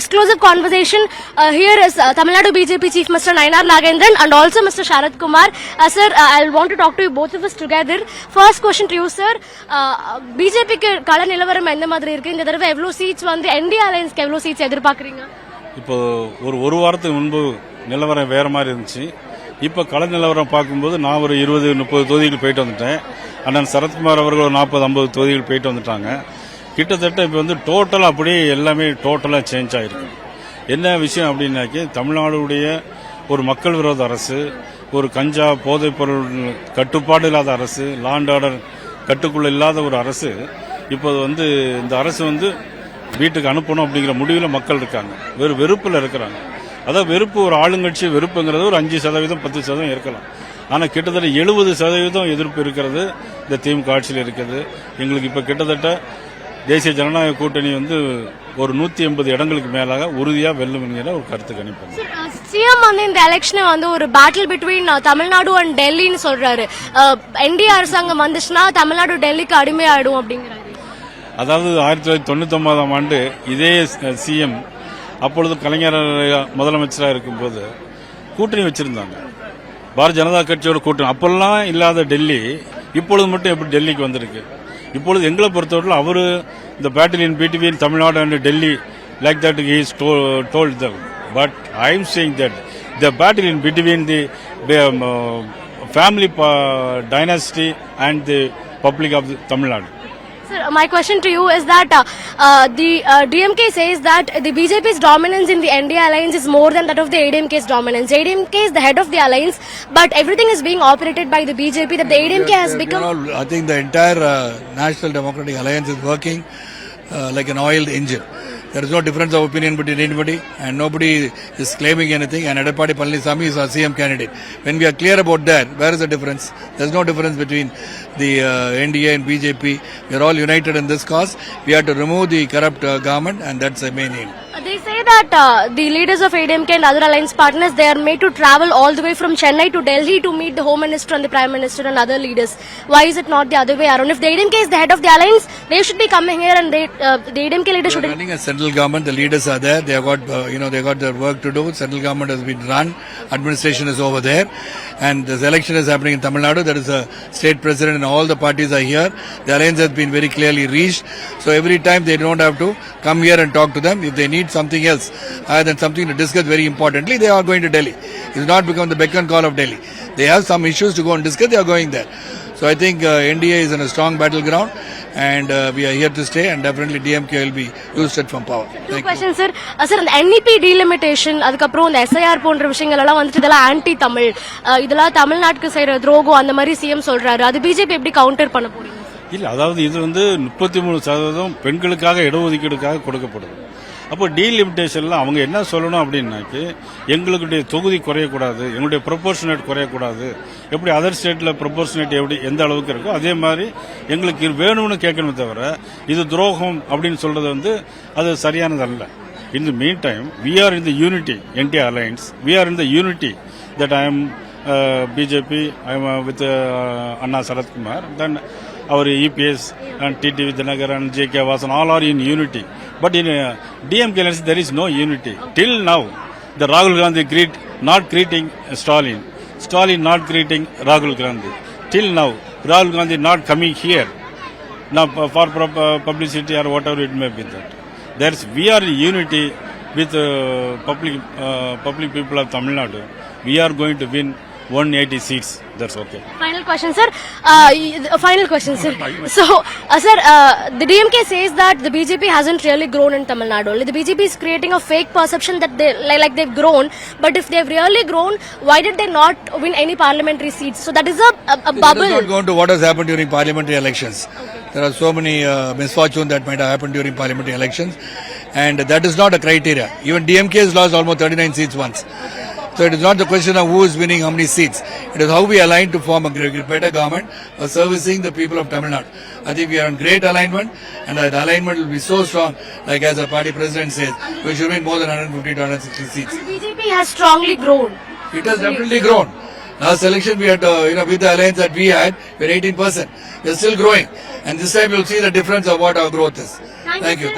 exclusive conversation. Here is Tamil Nadu BJP Chief Mr. Nayanar Nagendran and also Mr. Sharad Kumar. Sir, I want to talk to you both of us together. First question to you, sir. BJP க்கு கள நிலவரம் எந்த மாதிரி இருக்கு? இந்த தடவை எவ்வளவு seeds வந்து NDA அலையன்ஸ்க்கு எவ்வளவு சீட்ஸ் எதிர்பார்க்கறீங்க? இப்போ ஒரு வாரத்துக்கு முன்பு நிலவரம் வேற மாதிரி இருந்துச்சு. இப்போ கள நிலவரம் பார்க்கும்போது நான் ஒரு 20-30 தொகுதிகள் போயிட்டு வந்துட்டேன். அண்ணன் சரத்குமார் அவர்கள் 40-50 தொகுதிகள் போயிட்டு வந்துட்டாங்க. கிட்டத்தட்ட இப்போ வந்து டோட்டலாக அப்படியே எல்லாமே டோட்டலாக சேஞ்ச் ஆகிருக்கு. என்ன விஷயம் அப்படின்னாக்கி தமிழ்நாடுடைய ஒரு மக்கள் விரோத அரசு, ஒரு கஞ்சா போதைப்பொருள் கட்டுப்பாடு இல்லாத அரசு, லா அண்ட் ஆர்டர் கட்டுக்குள்ள இல்லாத ஒரு அரசு. இப்போ வந்து இந்த அரசு வந்து வீட்டுக்கு அனுப்பணும் அப்படிங்கிற முடிவில் மக்கள் இருக்காங்க. வெறுப்பில் இருக்கிறாங்க. அதாவது வெறுப்பு, ஒரு ஆளுங்கட்சி வெறுப்புங்கிறது ஒரு 5%, 10% இருக்கலாம். ஆனால் கிட்டத்தட்ட 70% எதிர்ப்பு இருக்கிறது இந்த திமுக ஆட்சியில் இருக்கிறது. எங்களுக்கு இப்போ கிட்டத்தட்ட தேசிய ஜனநாயக கூட்டணி வந்து ஒரு 180 இடங்களுக்கு மேலாக உறுதியா வெல்லும் என்கிற ஒரு கருத்து கணிப்பு. சிஎம் வந்து இந்த எலெக்ஷனை வந்து ஒரு பேட்டில் பிட்வீன் தமிழ்நாடு அண்ட் டெல்லின்னு சொல்றாரு. என்டிஏ அரசாங்கம் வந்துச்சுன்னா தமிழ்நாடு டெல்லிக்கு அடிமையாயிடும் அப்படிங்கிறாரு. அதாவது 1999ஆம் ஆண்டு இதே சிஎம் அப்பொழுது கலைஞர் முதலமைச்சராக இருக்கும்போது கூட்டணி வச்சிருந்தாங்க. பாரதிய ஜனதா கட்சியோட கூட்டணி. அப்பெல்லாம் இல்லாத டெல்லி இப்பொழுது மட்டும் எப்படி டெல்லிக்கு வந்திருக்கு? இப்பொழுது எங்களை பொறுத்தவரை அவரு இந்த battle in between Tamil Nadu and Delhi like that he is told them, but I am saying that the battle in between the family dynasty and the public of Tamil Nadu. Sir, my question to you is that the DMK says that the BJP's dominance in the NDA alliance is more than that of the ADMK's dominance. ADMK is the head of the alliance, but everything is being operated by the BJP. That the ADMK has become. I think the entire National Democratic Alliance is working like an oiled engine. There is no difference of opinion between anybody, and nobody is claiming anything. And Edappadi Palaniswamy is our CM candidate. When we are clear about that, where is the difference? There is no difference between the NDA and BJP. We are all united in this cause. We have to remove the corrupt government, and that's the main aim. They say that the leaders of ADMK and other alliance partners, they are made to travel all the way from Chennai to Delhi to meet the Home Minister and the Prime Minister and other leaders. Why is it not the other way around? If the ADMK is the head of the alliance, they should be coming here, and the ADMK leaders should. Running a central government, the leaders are there. They have got they got their work to do. Central government has been run. Administration is over there, and this election is happening in Tamil Nadu. There is a state president, and all the parties are here. The alliance has been very clearly reached. So every time they don't have to come here and talk to them. If they need something else other than something to discuss very importantly, they are going to Delhi. It's not become the beck and call of Delhi. They have some issues to go and discuss, they are going there. So I think NDA is in a strong battleground, and we are here to stay, and definitely DMK will be used it from power. Two questions, sir. Sir, the NEP delimitation, அதுக்கப்புறம் இந்த SIR போன்ற விஷயங்கள் எல்லாம் வந்துட்டு இதெல்லாம் anti Tamil, இதெல்லாம் தமிழ்நாட்டுக்கு செய்யற துரோகம் அந்த மாதிரி சிஎம் சொல்றாரு. அது பிஜேபி எப்படி கவுண்டர் பண்ண போறீங்க? இல்ல, அதாவது இது வந்து 33% பெண்களுக்காக இடஒதுக்கீடுக்காக கொடுக்கப்படுது. அப்போ டீலிமிட்டேஷன்ல அவங்க என்ன சொல்லணும் அப்படின்னாக்கி, எங்களுடைய தொகுதி குறையக்கூடாது, எங்களுடைய ப்ரொபோர்ஷனேட் குறையக்கூடாது. எப்படி அதர் ஸ்டேட்ல ப்ரொபோர்ஷனேட் எப்படி எந்த அளவுக்கு இருக்கோ அதே மாதிரி எங்களுக்கு வேணும்னு கேட்கணுமே தவிர இது துரோகம் அப்படின்னு சொல்றது வந்து அது சரியானது அல்ல. In the meantime we are in the unity NDA alliance. We are in the unity that I am BJP, I am with Anna Sarath Kumar, then our EPS and TTV Dinagar and JK Vasan, all are in unity. But in DMK alliance there is no unity. Till now, the Rahul Gandhi not greeting Stalin, Stalin not greeting Rahul Gandhi. Till now, Rahul Gandhi not coming here. Now for publicity or whatever it may be that. We are in unity with public people of Tamil Nadu. We are going to win 180 seats. That's okay. Final question, sir. So, sir, the DMK says that the BJP hasn't really grown in Tamil Nadu. The BJP is creating a fake perception that they've grown. But if they've really grown, why did they not win any parliamentary seats? So that is a bubble. Let us not go into what has happened during parliamentary elections. Okay. There are so many misfortunes that might have happened during parliamentary elections, and that is not a criteria. Even DMK has lost almost 39 seats once. So it is not the question of who is winning how many seats. It is how we align to form a better government for servicing the people of Tamil Nadu. I think we are in great alignment, and that alignment will be so strong, like as the party president says, we should win more than 150 to 160 seats. The BJP has strongly grown. It has definitely grown. Last election we had, with the alliance that we had, we are 18%. We are still growing. And this time you will see the difference of what our growth is. Thank you.